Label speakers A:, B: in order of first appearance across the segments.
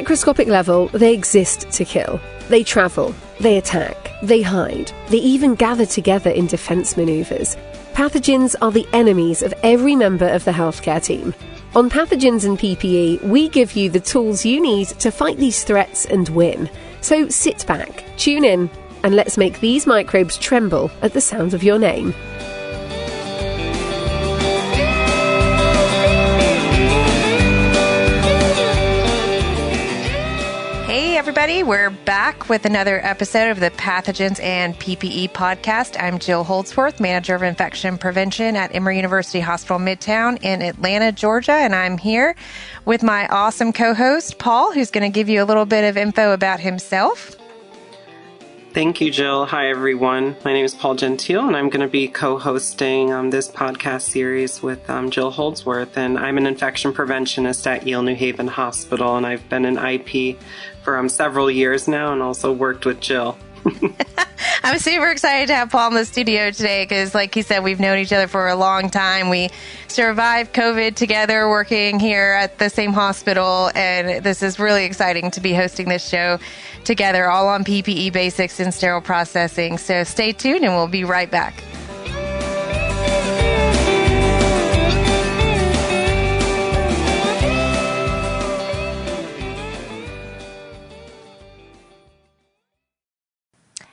A: microscopic level, they exist to kill. They travel, they attack, they hide, they even gather together in defense maneuvers. Pathogens are the enemies of every member of the healthcare team. On Pathogens and PPE, we give you the tools you need to fight these threats and win. So sit back, tune in, and let's make these microbes tremble at the sound of your name.
B: Hey everybody, we're back with another episode of the Pathogens and PPE podcast. I'm Jill Holdsworth, Manager of Infection Prevention at Emory University Hospital Midtown in Atlanta, Georgia, and I'm here with my awesome co-host, Paul, who's going to give you a little bit of info about himself.
C: Thank you, Jill. Hi, everyone. My name is Paul Gentile, and I'm going to be co-hosting this podcast series with Jill Holdsworth, and I'm an infection preventionist at Yale New Haven Hospital, and I've been an IP for several years now and also worked with Jill.
B: I'm super excited to have Paul in the studio today because, like he said, we've known each other for a long time. We survived COVID together working here at the same hospital, and this is really exciting to be hosting this show together, all on PPE basics and sterile processing. So stay tuned and we'll be right back.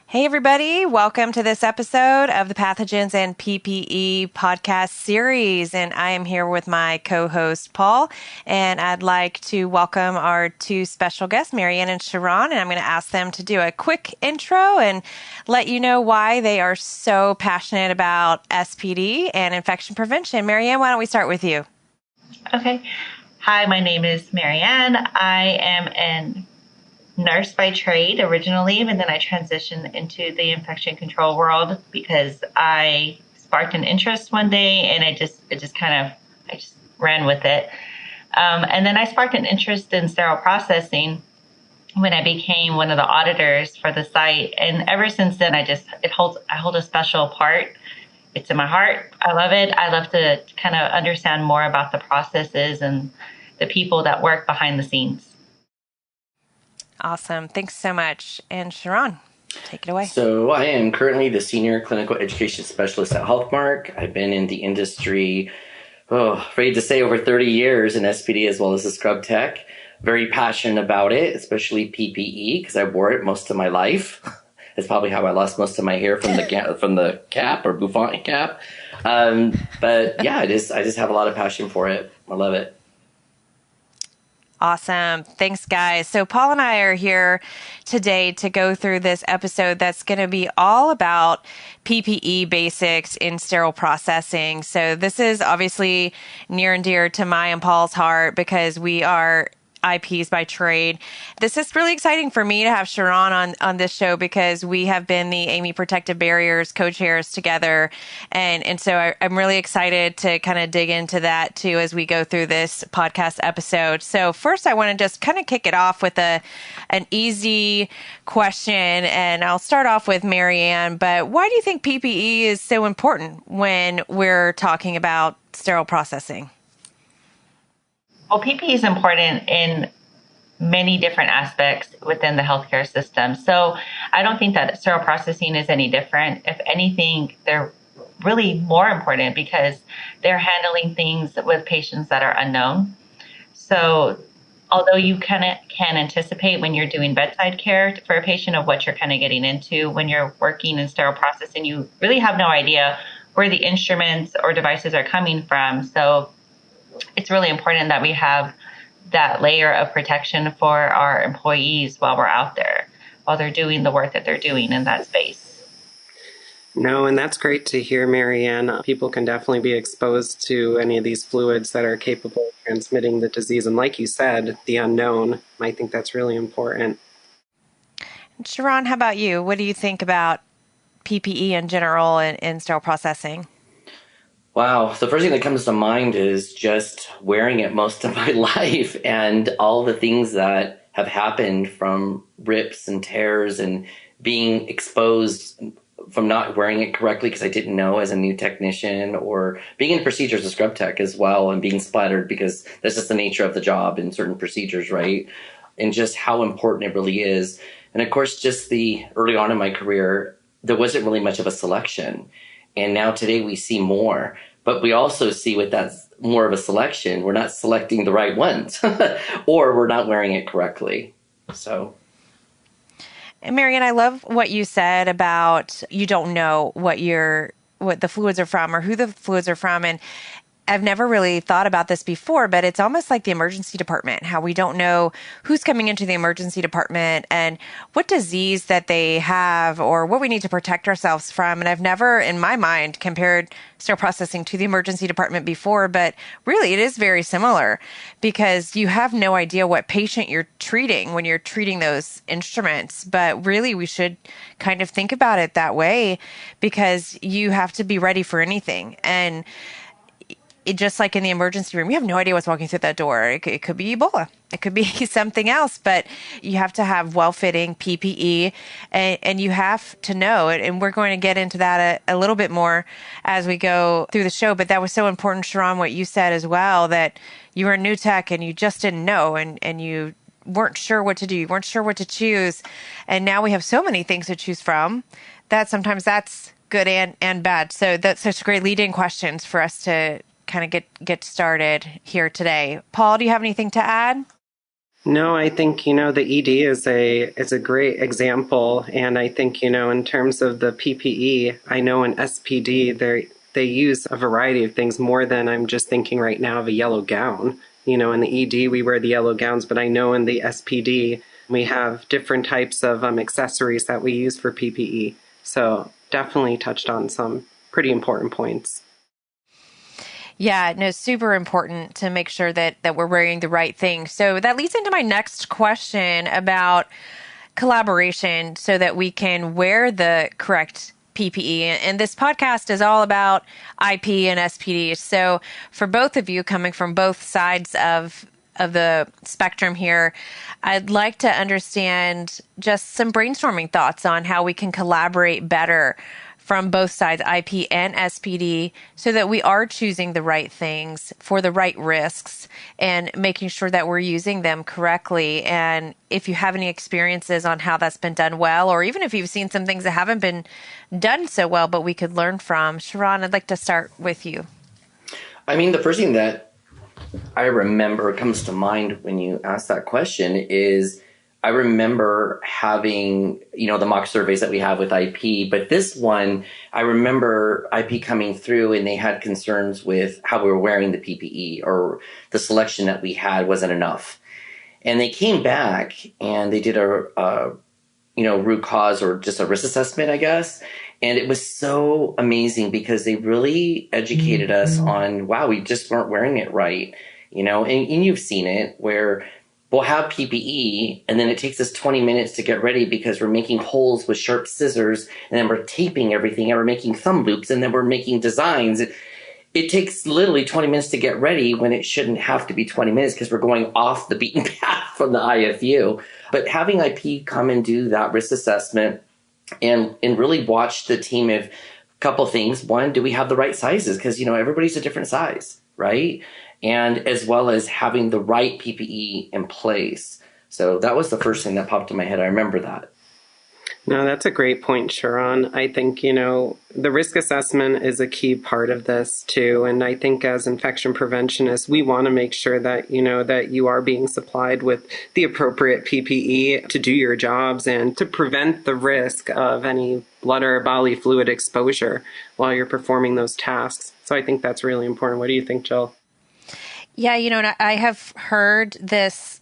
B: Hey everybody, welcome to this episode of the Pathogens and PPE podcast series, and I am here with my co-host Paul, and I'd like to welcome our two special guests, Marianne and Sharon, and I'm going to ask them to do a quick intro and let you know why they are so passionate about SPD and infection prevention. Marianne, why don't we start with you?
D: Okay. Hi, my name is Marianne. I am an nurse by trade originally, and then I transitioned into the infection control world because I sparked an interest one day, and I just ran with it. And then I sparked an interest in sterile processing when I became one of the auditors for the site. And ever since then, I hold a special part. It's in my heart. I love it. I love to kind of understand more about the processes and the people that work behind the scenes.
B: Awesome. Thanks so much. And Sharon, take it away.
E: So I am currently the Senior Clinical Education Specialist at Healthmark. I've been in the industry, afraid to say, over 30 years in SPD as well as the scrub tech. Very passionate about it, especially PPE, because I wore it most of my life. That's probably how I lost most of my hair from the cap or bouffant cap. But yeah, I just have a lot of passion for it. I love it.
B: Awesome. Thanks, guys. So Paul and I are here today to go through this episode that's going to be all about PPE basics in sterile processing. So this is obviously near and dear to my and Paul's heart because we are IPs by trade. This is really exciting for me to have Sharon on this show because we have been the AAMI Protective Barriers co-chairs together. And so I'm really excited to kind of dig into that too as we go through this podcast episode. So first I want to just kind of kick it off with an easy question. And I'll start off with Marianne, but why do you think PPE is so important when we're talking about sterile processing?
D: Well, PPE is important in many different aspects within the healthcare system. So I don't think that sterile processing is any different. If anything, they're really more important because they're handling things with patients that are unknown. So although you can anticipate when you're doing bedside care for a patient of what you're kind of getting into, when you're working in sterile processing, you really have no idea where the instruments or devices are coming from. So it's really important that we have that layer of protection for our employees while we're out there, while they're doing the work that they're doing in that space.
C: No, and that's great to hear, Marianne. People can definitely be exposed to any of these fluids that are capable of transmitting the disease. And like you said, the unknown, I think that's really important.
B: Sharon, how about you? What do you think about PPE in general and in sterile processing?
E: Wow. The first thing that comes to mind is just wearing it most of my life and all the things that have happened from rips and tears and being exposed from not wearing it correctly because I didn't know as a new technician, or being in procedures as scrub tech as well and being splattered because that's just the nature of the job in certain procedures, right? and just how important it really is. And of course, just early on in my career, there wasn't really much of a selection. And now today we see more, but we also see with that more of a selection, we're not selecting the right ones or we're not wearing it correctly. So.
B: And Marianne, I love what you said about you don't know what the fluids are from or who the fluids are from. And I've never really thought about this before, but it's almost like the emergency department, how we don't know who's coming into the emergency department and what disease that they have or what we need to protect ourselves from. And I've never, in my mind, compared sterile processing to the emergency department before, but really it is very similar because you have no idea what patient you're treating when you're treating those instruments. But really we should kind of think about it that way because you have to be ready for anything. And just like in the emergency room, you have no idea what's walking through that door. It could be Ebola. It could be something else, but you have to have well-fitting PPE and you have to know it. And we're going to get into that a little bit more as we go through the show. But that was so important, Sharon, what you said as well, that you were a new tech and you just didn't know and you weren't sure what to do. You weren't sure what to choose. And now we have so many things to choose from that sometimes that's good and bad. So that's such great lead-in questions for us to kind of get started here today. Paul, do you have anything to add?
C: No, I think, the ED is a great example. And I think, in terms of the PPE, I know in SPD, they use a variety of things more than I'm just thinking right now of a yellow gown. In the ED, we wear the yellow gowns, but I know in the SPD, we have different types of accessories that we use for PPE. So definitely touched on some pretty important points.
B: Yeah, no, super important to make sure that we're wearing the right thing. So that leads into my next question about collaboration so that we can wear the correct PPE. And this podcast is all about IP and SPD. So for both of you coming from both sides of the spectrum here, I'd like to understand just some brainstorming thoughts on how we can collaborate better from both sides, IP and SPD, so that we are choosing the right things for the right risks and making sure that we're using them correctly. And if you have any experiences on how that's been done well, or even if you've seen some things that haven't been done so well, but we could learn from. Sharon, I'd like to start with you.
E: I mean, the first thing that I remember comes to mind when you ask that question is I remember having, the mock surveys that we have with IP, but this one, I remember IP coming through and they had concerns with how we were wearing the PPE or the selection that we had wasn't enough. And they came back and they did a root cause or just a risk assessment, I guess. And it was so amazing because they really educated us on, wow, we just weren't wearing it right. And you've seen it where we'll have PPE and then it takes us 20 minutes to get ready because we're making holes with sharp scissors and then we're taping everything and we're making thumb loops and then we're making designs. It takes literally 20 minutes to get ready when it shouldn't have to be 20 minutes because we're going off the beaten path from the IFU. But having IP come and do that risk assessment and really watch the team of a couple things. One, do we have the right sizes? Because, everybody's a different size, right? And as well as having the right PPE in place. So that was the first thing that popped in my head. I remember that.
C: No, that's a great point, Sharon. I think, the risk assessment is a key part of this too. And I think as infection preventionists, we want to make sure that, that you are being supplied with the appropriate PPE to do your jobs and to prevent the risk of any blood or bodily fluid exposure while you're performing those tasks. So I think that's really important. What do you think, Jill?
B: Yeah, and I have heard this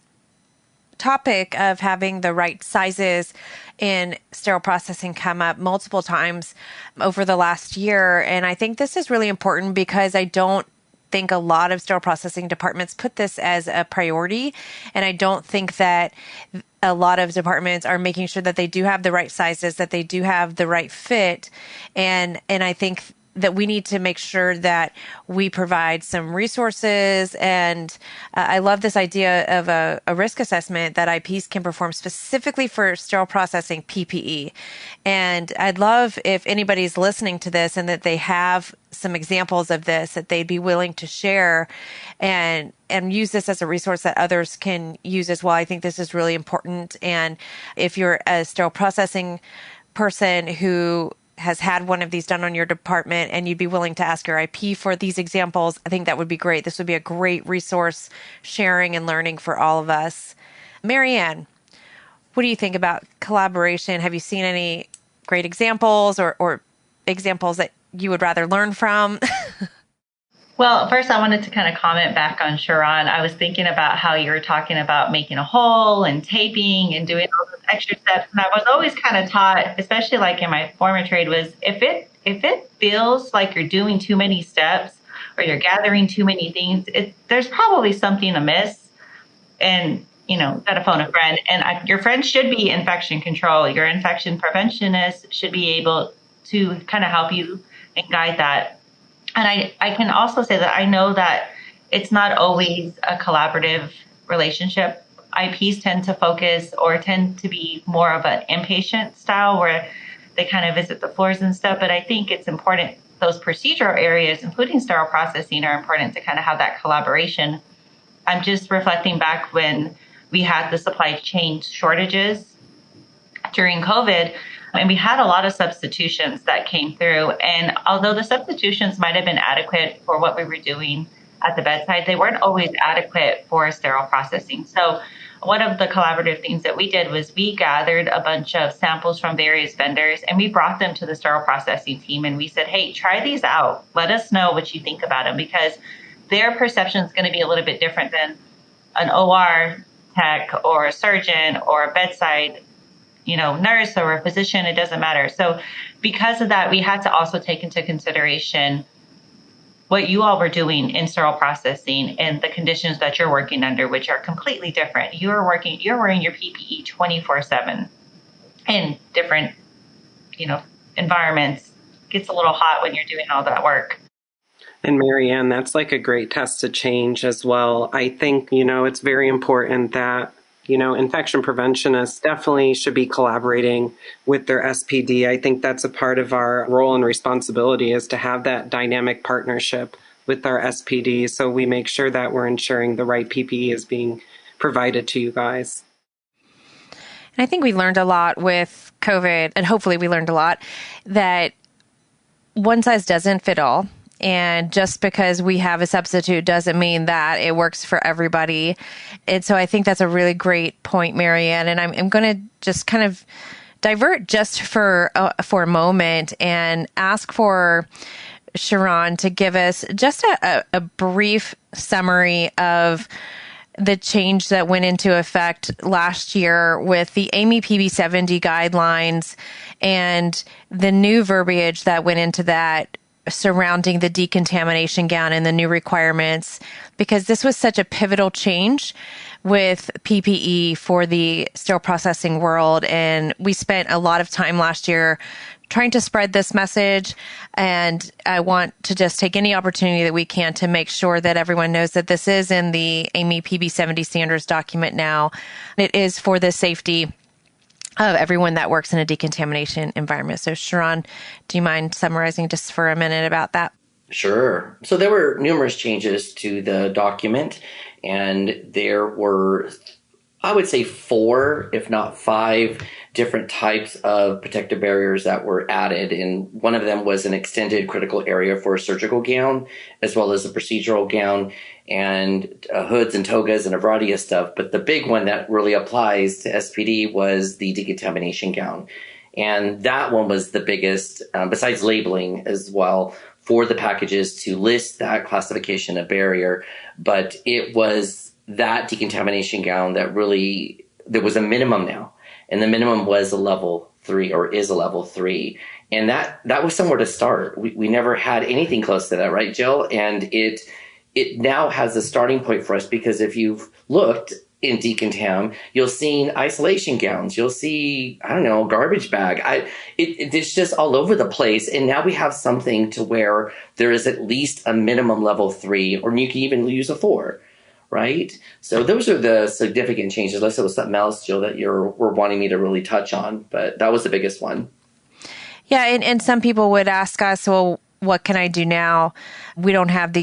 B: topic of having the right sizes in sterile processing come up multiple times over the last year. And I think this is really important because I don't think a lot of sterile processing departments put this as a priority. And I don't think that a lot of departments are making sure that they do have the right sizes, that they do have the right fit. And I think that we need to make sure that we provide some resources. And I love this idea of a risk assessment that IPs can perform specifically for sterile processing PPE. And I'd love if anybody's listening to this and that they have some examples of this that they'd be willing to share and use this as a resource that others can use as well. I think this is really important. And if you're a sterile processing person who has had one of these done on your department and you'd be willing to ask your IP for these examples, I think that would be great. This would be a great resource sharing and learning for all of us. Marianne, what do you think about collaboration? Have you seen any great examples or examples that you would rather learn from?
D: Well, first I wanted to kind of comment back on Sharon. I was thinking about how you were talking about making a hole and taping and doing all those extra steps. And I was always kind of taught, especially like in my former trade, was if it feels like you're doing too many steps or you're gathering too many things, there's probably something amiss. And, got to phone a friend. And your friend should be infection control. Your infection preventionist should be able to kind of help you and guide that. And I can also say that I know that it's not always a collaborative relationship. IPs tend to focus or tend to be more of an inpatient style where they kind of visit the floors and stuff. But I think it's important, those procedural areas, including sterile processing, are important to kind of have that collaboration. I'm just reflecting back when we had the supply chain shortages during COVID. And we had a lot of substitutions that came through. And although the substitutions might have been adequate for what we were doing at the bedside, they weren't always adequate for sterile processing. So one of the collaborative things that we did was we gathered a bunch of samples from various vendors and we brought them to the sterile processing team. And we said, hey, try these out. Let us know what you think about them, because their perception is going to be a little bit different than an OR tech or a surgeon or a bedside nurse or a physician. It doesn't matter. So because of that, we had to also take into consideration what you all were doing in sterile processing and the conditions that you're working under, which are completely different. You're wearing your PPE 24/7 in different, environments. It gets a little hot when you're doing all that work.
C: And Marianne, that's like a great test to change as well. I think, it's very important that infection preventionists definitely should be collaborating with their SPD. I think that's a part of our role and responsibility, is to have that dynamic partnership with our SPD, so we make sure that we're ensuring the right PPE is being provided to you guys.
B: And I think we learned a lot with COVID, and hopefully we learned a lot, that one size doesn't fit all. And just because we have a substitute doesn't mean that it works for everybody. And so I think that's a really great point, Marianne. And I'm going to just kind of divert just for a moment and ask for Sharon to give us just a brief summary of the change that went into effect last year with the AAMI PB70 guidelines and the new verbiage that went into that surrounding the decontamination gown and the new requirements, because this was such a pivotal change with PPE for the sterile processing world. And we spent a lot of time last year trying to spread this message. And I want to just take any opportunity that we can to make sure that everyone knows that this is in the AAMI PB70 standards document now. It is for the safety of everyone that works in a decontamination environment. So Sharon, do you mind summarizing just for a minute about that?
E: Sure. So there were numerous changes to the document, and there were, I would say, 4, if not 5, different types of protective barriers that were added. And one of them was an extended critical area for a surgical gown, as well as a procedural gown, and hoods and togas and a variety of stuff. But the big one that really applies to SPD was the decontamination gown. And that one was the biggest, besides labeling as well, for the packages to list that classification of barrier. But it was that decontamination gown that really, there was a minimum now. And the minimum was a level 3, or is a level 3. And that was somewhere to start. We never had anything close to that, right, Jill? And it now has a starting point for us, because if you've looked in decontam, you'll see isolation gowns, you'll see, I don't know, garbage bag. It's just all over the place. And now we have something to where there is at least a minimum level 3, or you can even use a 4, right? So those are the significant changes. Unless it was something else, Jill, that were wanting me to really touch on, but that was the biggest one.
B: Yeah, and some people would ask us, well, what can I do now? We don't have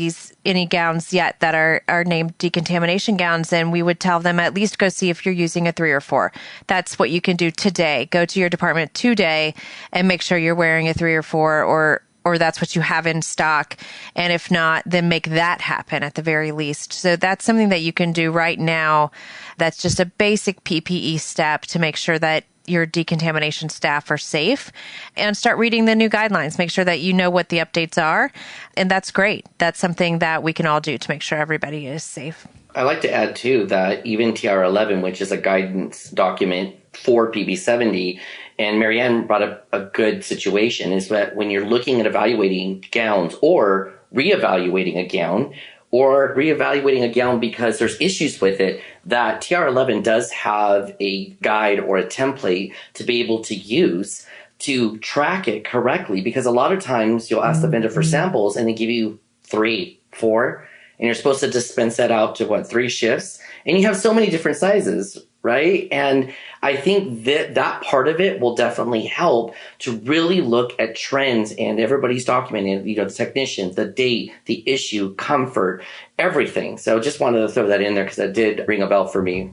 B: any gowns yet that are named decontamination gowns, and we would tell them at least go see if you're using a 3 or 4. That's what you can do today. Go to your department today and make sure you're wearing a 3 or 4, or that's what you have in stock. And if not, then make that happen at the very least. So that's something that you can do right now. That's just a basic PPE step to make sure that your decontamination staff are safe, and start reading the new guidelines. Make sure that you know what the updates are. And that's great. That's something that we can all do to make sure everybody is safe.
E: I like to add, too, that even TR 11, which is a guidance document for PB70, and Marianne brought up a good situation, is that when you're looking at evaluating gowns or reevaluating a gown, or reevaluating a gown because there's issues with it, that TR 11 does have a guide or a template to be able to use to track it correctly. Because a lot of times you'll ask the vendor for samples and they give you 3, 4, and you're supposed to dispense that out to 3 shifts, and you have so many different sizes, right? And I think that part of it will definitely help to really look at trends, and everybody's documenting, the technicians, the date, the issue, comfort, everything. So just wanted to throw that in there because that did ring a bell for me.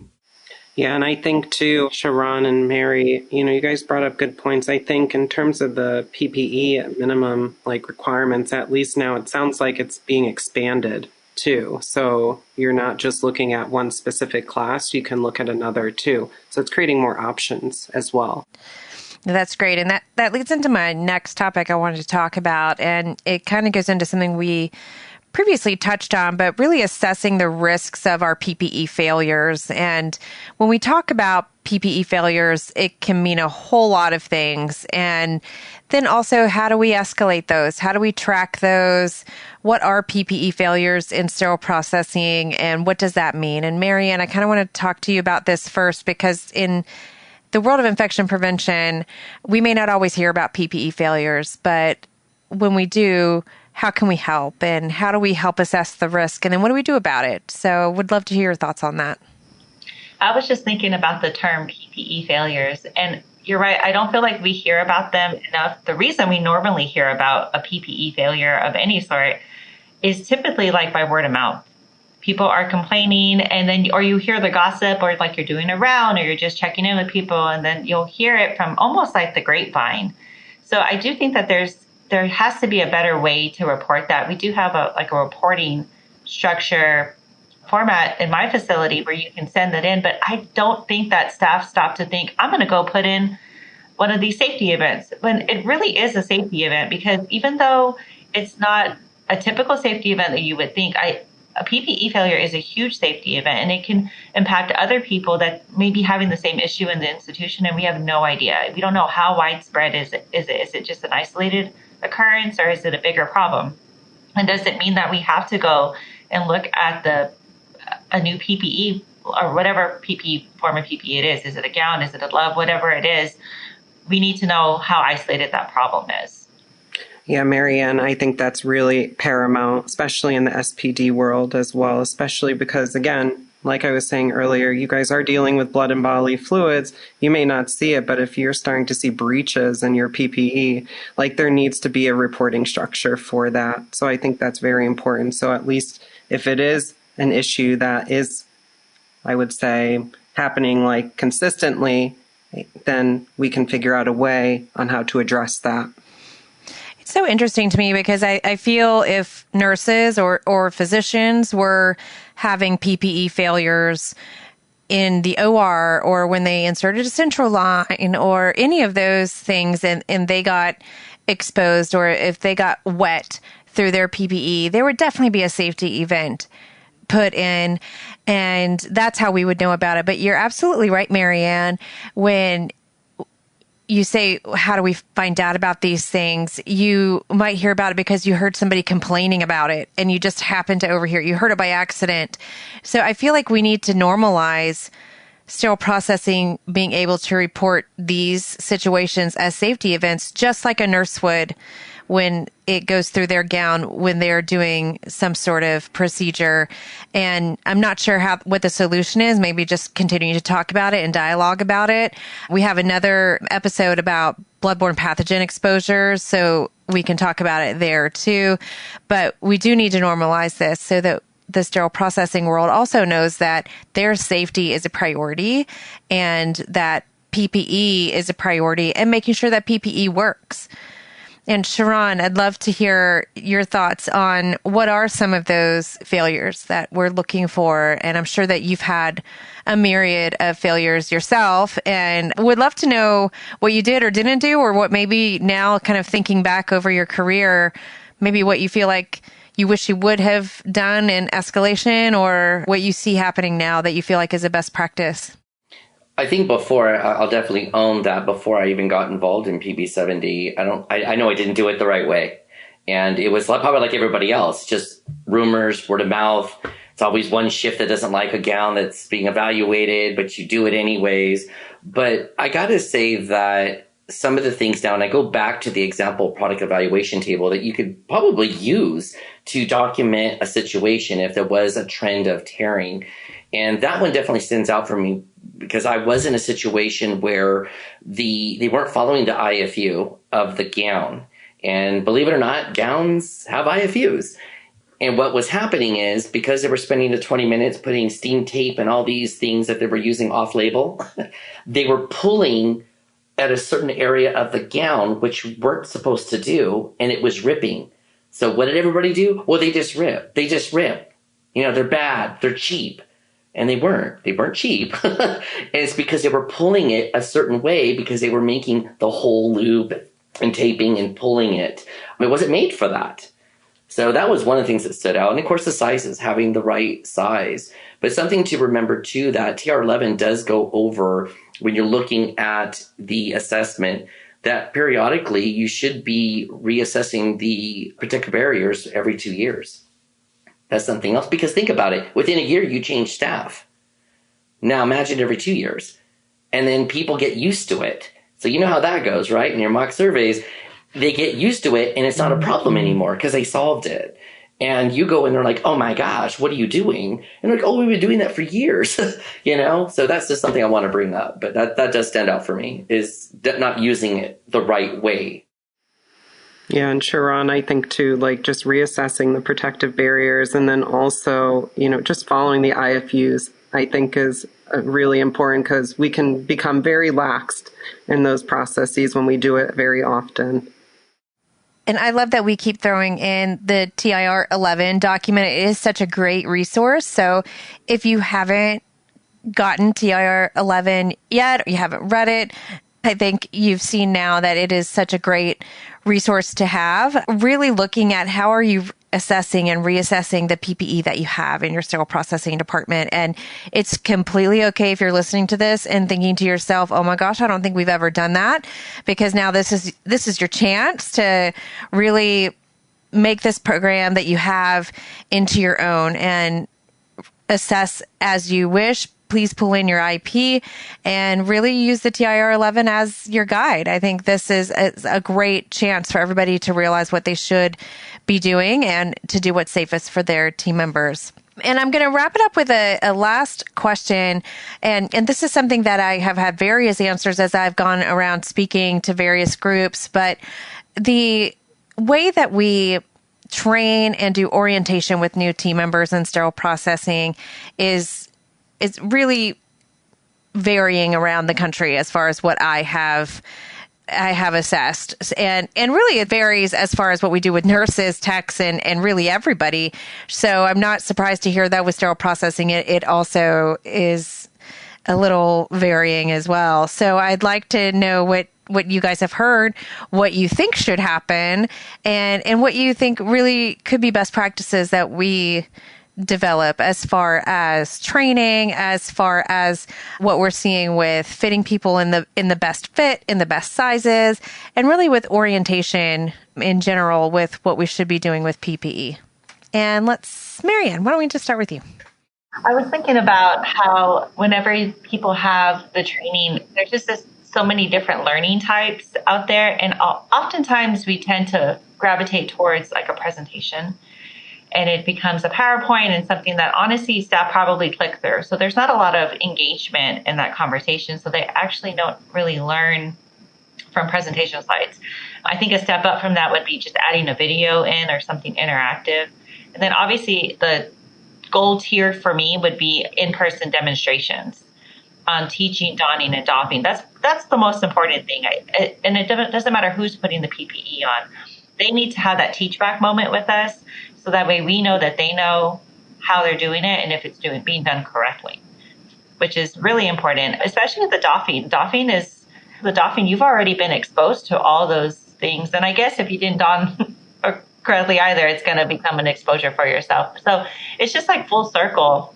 C: Yeah, and I think too, Sharon and Mary, you guys brought up good points. I think in terms of the PPE minimum requirements, at least now it sounds like it's being expanded too. So you're not just looking at one specific class, you can look at another too. So it's creating more options as well.
B: That's great. And that leads into my next topic I wanted to talk about. And it kind of goes into something we previously touched on, but really assessing the risks of our PPE failures. And when we talk about PPE failures, it can mean a whole lot of things. And then also, how do we escalate those? How do we track those? What are PPE failures in sterile processing, and what does that mean? And Marianne, I kind of want to talk to you about this first, because in the world of infection prevention, we may not always hear about PPE failures, but when we do, how can we help, and how do we help assess the risk, and then what do we do about it? So would love to hear your thoughts on that.
D: I was just thinking about the term PPE failures, and you're right. I don't feel like we hear about them enough. The reason we normally hear about a PPE failure of any sort is typically by word of mouth. People are complaining, and then, or you hear the gossip, or you're doing a round, or you're just checking in with people, and then you'll hear it from almost like the grapevine. So I do think that there has to be a better way to report that. We do have a reporting structure format in my facility where you can send it in, but I don't think that staff stop to think, I'm going to go put in one of these safety events, when it really is a safety event. Because even though it's not a typical safety event that you would think, a PPE failure is a huge safety event, and it can impact other people that may be having the same issue in the institution, and we have no idea. We don't know how widespread is it. Is it just an isolated occurrence, or is it a bigger problem? And does it mean that we have to go and look at a new PPE, or whatever PPE form of PPE it is? Is it a gown? Is it a glove? Whatever it is, we need to know how isolated that problem is.
C: Yeah, Marianne, I think that's really paramount, especially in the SPD world as well, especially because, again, like I was saying earlier, you guys are dealing with blood and bodily fluids. You may not see it, but if you're starting to see breaches in your PPE, there needs to be a reporting structure for that. So I think that's very important. So at least if it is an issue that is, I would say, happening consistently, then we can figure out a way on how to address that.
B: It's so interesting to me because I feel if nurses or physicians were having PPE failures in the OR, or when they inserted a central line, or any of those things, and they got exposed, or if they got wet through their PPE, there would definitely be a safety event put in, and that's how we would know about it. But you're absolutely right, Marianne, when you say, how do we find out about these things? You might hear about it because you heard somebody complaining about it and you just happened to overhear it. You heard it by accident. So I feel like we need to normalize sterile processing being able to report these situations as safety events, just like a nurse would when it goes through their gown when they're doing some sort of procedure. And I'm not sure what the solution is. Maybe just continuing to talk about it and dialogue about it. We have another episode about bloodborne pathogen exposures, so we can talk about it there too. But we do need to normalize this so that the sterile processing world also knows that their safety is a priority and that PPE is a priority, and making sure that PPE works. And Sharon, I'd love to hear your thoughts on what are some of those failures that we're looking for. And I'm sure that you've had a myriad of failures yourself, and would love to know what you did or didn't do, or what maybe now, kind of thinking back over your career, maybe what you feel like you wish you would have done in escalation, or what you see happening now that you feel like is a best practice.
E: I think I'll definitely own that before I even got involved in PB70, I know I didn't do it the right way. And it was probably like everybody else, just rumors, word of mouth. It's always one shift that doesn't like a gown that's being evaluated, but you do it anyways. But I got to say that some of the things now, and I go back to the example product evaluation table that you could probably use to document a situation if there was a trend of tearing. And that one definitely stands out for me because I was in a situation where they weren't following the IFU of the gown. And believe it or not, gowns have IFUs. And what was happening is, because they were spending the 20 minutes putting steam tape and all these things that they were using off-label, they were pulling at a certain area of the gown, which weren't supposed to do, and it was ripping. So what did everybody do? Well, they just rip. They're bad. They're cheap. And they weren't cheap. And it's because they were pulling it a certain way because they were making the whole loop and taping and pulling it. It wasn't made for that. So that was one of the things that stood out. And of course, the sizes, having the right size. But something to remember too, that TR11 does go over when you're looking at the assessment that periodically you should be reassessing the protective barriers every 2 years. That's something else, because think about it. Within a year, you change staff. Now imagine every 2 years. And then people get used to it. So you know how that goes, right? In your mock surveys, they get used to it and it's not a problem anymore because they solved it. And you go in there like, oh my gosh, what are you doing? And they're like, oh, we've been doing that for years, So that's just something I want to bring up. But that does stand out for me, is not using it the right way.
C: Yeah, and Sharon, I think too, just reassessing the protective barriers, and then also, just following the IFUs, I think is really important, because we can become very laxed in those processes when we do it very often.
B: And I love that we keep throwing in the TIR11 document. It is such a great resource. So if you haven't gotten TIR11 yet, or you haven't read it, I think you've seen now that it is such a great resource to have. Really looking at how are you assessing and reassessing the PPE that you have in your sterile processing department. And it's completely okay if you're listening to this and thinking to yourself, oh my gosh, I don't think we've ever done that, because now this is your chance to really make this program that you have into your own and assess as you wish. Please pull in your IP and really use the TIR11 as your guide. I think this is a great chance for everybody to realize what they should be doing and to do what's safest for their team members. And I'm going to wrap it up with a last question. And this is something that I have had various answers as I've gone around speaking to various groups. But the way that we train and do orientation with new team members in sterile processing is really varying around the country as far as what I have assessed. And really it varies as far as what we do with nurses, techs, and really everybody. So I'm not surprised to hear that with sterile processing, it also is a little varying as well. So I'd like to know what you guys have heard, what you think should happen, and what you think really could be best practices that we develop as far as training, as far as what we're seeing with fitting people in the best fit, in the best sizes, and really with orientation in general with what we should be doing with PPE? And Marianne, why don't we just start with you?
D: I was thinking about how whenever people have the training, there's just so many different learning types out there. And oftentimes we tend to gravitate towards like a presentation, and it becomes a PowerPoint and something that honestly staff probably click through. So there's not a lot of engagement in that conversation. So they actually don't really learn from presentation slides. I think a step up from that would be just adding a video in or something interactive. And then obviously the gold tier for me would be in-person demonstrations on teaching, donning, and doffing. That's the most important thing. And it doesn't matter who's putting the PPE on. They need to have that teach back moment with us, so that way we know that they know how they're doing it and if it's being done correctly, which is really important, especially with the doffing. The doffing, you've already been exposed to all those things. And I guess if you didn't don correctly either, it's going to become an exposure for yourself. So it's just like full circle.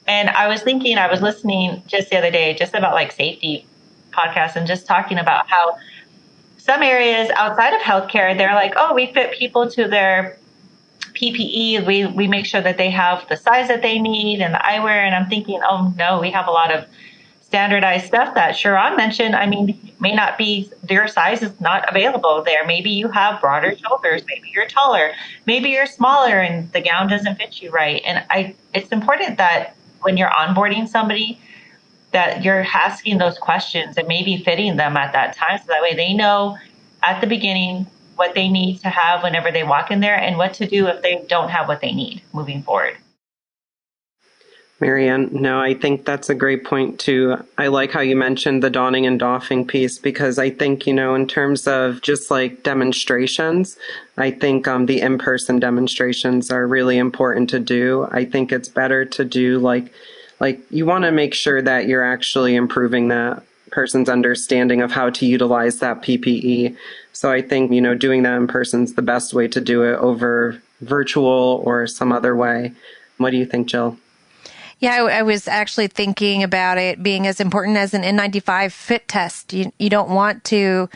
D: And I was listening just the other day, just about like safety podcasts, and just talking about how some areas outside of healthcare, they're like, oh, we fit people to their PPE. We make sure that they have the size that they need and the eyewear. And I'm thinking, oh no, we have a lot of standardized stuff that Sharon mentioned. I mean, may not be, your size is not available there. Maybe you have broader shoulders. Maybe you're taller. Maybe you're smaller and the gown doesn't fit you right. And it's important that when you're onboarding somebody, that you're asking those questions and maybe fitting them at that time. So that way they know at the beginning what they need to have whenever they walk in there and what to do if they don't have what they need moving forward.
C: Marianne, no, I think that's a great point too. I like how you mentioned the donning and doffing piece, because I think, in terms of just like demonstrations, I think the in-person demonstrations are really important to do. I think it's better to do like you want to make sure that you're actually improving that person's understanding of how to utilize that PPE. So I think, doing that in person is the best way to do it over virtual or some other way. What do you think, Jill?
B: Yeah, I was actually thinking about it being as important as an N95 fit test. You don't want to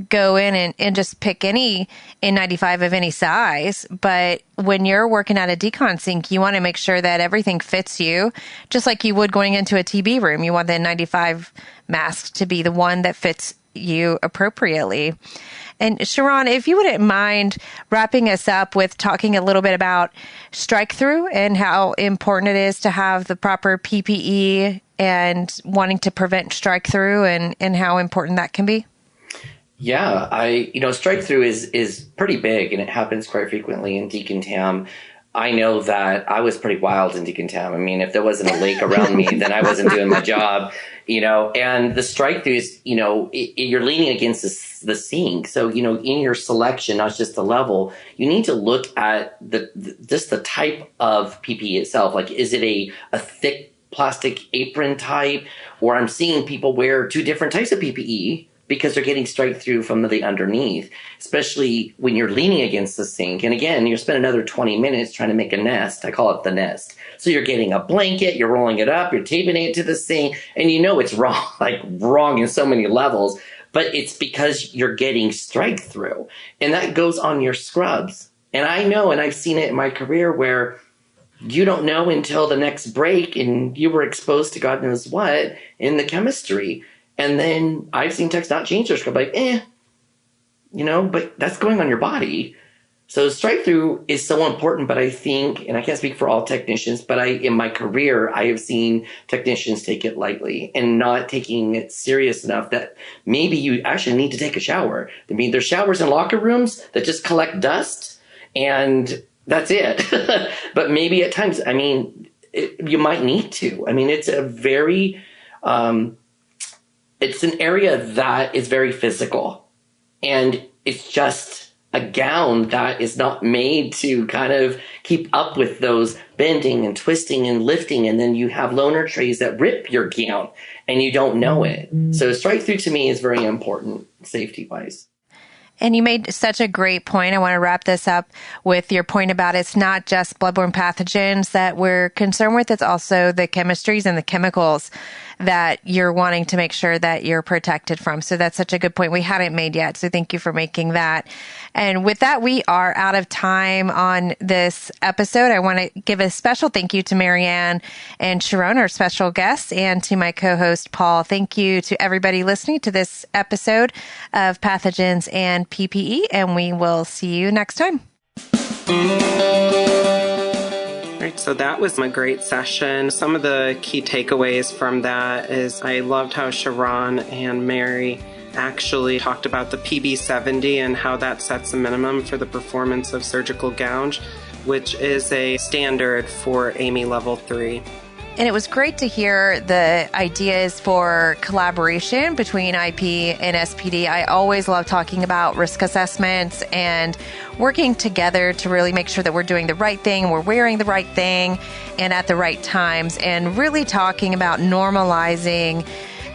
B: go in and just pick any N95 of any size. But when you're working at a decon sink, you want to make sure that everything fits you, just like you would going into a TB room. You want the N95 mask to be the one that fits you appropriately. And Sharon, if you wouldn't mind wrapping us up with talking a little bit about strike-through and how important it is to have the proper PPE and wanting to prevent strike-through and how important that can be.
E: Yeah, strike-through is pretty big, and it happens quite frequently in decontam. I know that I was pretty wild in decontam. I mean, if there wasn't a lake around me, then I wasn't doing my job, and the strike-throughs, you're leaning against the sink. So, in your selection, not just the level, you need to look at just the type of PPE itself. Like, is it a thick plastic apron type? Or I'm seeing people wear two different types of PPE because they're getting strike through from the underneath, especially when you're leaning against the sink. And again, you're spending another 20 minutes trying to make a nest. I call it the nest. So you're getting a blanket, you're rolling it up, you're taping it to the sink, and it's wrong, like wrong in so many levels. But it's because you're getting strike through. And that goes on your scrubs. And I know, and I've seen it in my career where you don't know until the next break and you were exposed to God knows what in the chemistry. And then I've seen techs not change their scrub, like, but that's going on your body. So strike through is so important, but I think, and I can't speak for all technicians, but in my career, I have seen technicians take it lightly and not taking it serious enough that maybe you actually need to take a shower. I mean, there's showers in locker rooms that just collect dust and that's it. But maybe at times, you might need to. It's a very, it's an area that is very physical, and it's just a gown that is not made to kind of keep up with those bending and twisting and lifting. And then you have loaner trays that rip your gown and you don't know it. So strike through to me is very important safety wise.
B: And you made such a great point. I want to wrap this up with your point about it's not just bloodborne pathogens that we're concerned with. It's also the chemistries and the chemicals that you're wanting to make sure that you're protected from. So that's such a good point we hadn't made yet. So thank you for making that. And with that, we are out of time on this episode. I want to give a special thank you to Marianne and Sharon, our special guests, and to my co-host, Paul. Thank you to everybody listening to this episode of Pathogens and PPE, and we will see you next time.
C: All right, so that was a great session. Some of the key takeaways from that is I loved how Sharon and Mary actually talked about the PB70 and how that sets a minimum for the performance of surgical gouge, which is a standard for AAMI Level 3.
B: And it was great to hear the ideas for collaboration between IP and SPD. I always love talking about risk assessments and working together to really make sure that we're doing the right thing, we're wearing the right thing, and at the right times, and really talking about normalizing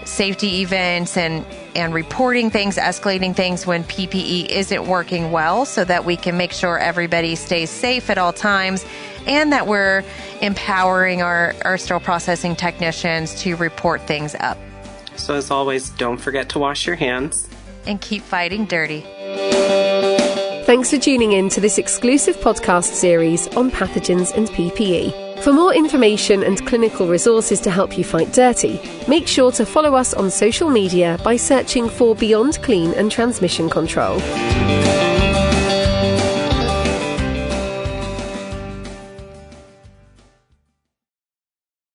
B: safety events and reporting things, escalating things when PPE isn't working well so that we can make sure everybody stays safe at all times and that we're empowering our sterile processing technicians to report things up.
C: So as always, don't forget to wash your hands.
B: And keep fighting dirty.
A: Thanks for tuning in to this exclusive podcast series on pathogens and PPE. For more information and clinical resources to help you fight dirty, make sure to follow us on social media by searching for Beyond Clean and Transmission Control.